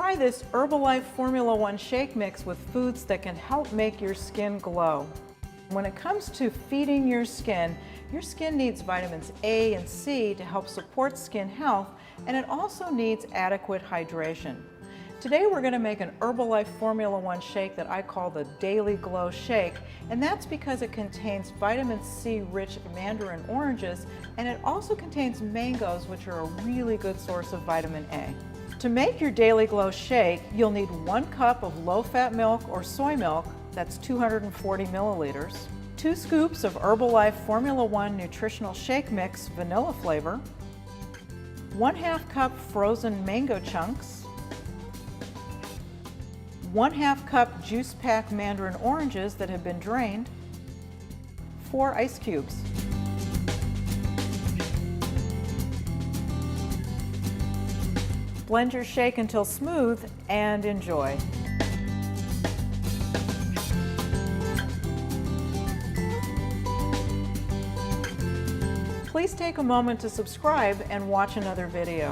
Try this Herbalife Formula 1 shake mix with foods that can help make your skin glow. When it comes to feeding your skin needs vitamins A and C to help support skin health, and it also needs adequate hydration. Today we're going to make an Herbalife Formula 1 shake that I call the Daily Glow Shake, and that's because it contains vitamin C rich mandarin oranges, and it also contains mangoes, which are a really good source of vitamin A. To make your Daily Glow Shake, you'll need 1 cup of low-fat milk or soy milk, that's 240 milliliters, 2 scoops of Herbalife Formula 1 Nutritional Shake Mix vanilla flavor, 1/2 cup frozen mango chunks, 1/2 cup juice pack mandarin oranges that have been drained, 4 ice cubes. Blend your shake until smooth and enjoy. Please take a moment to subscribe and watch another video.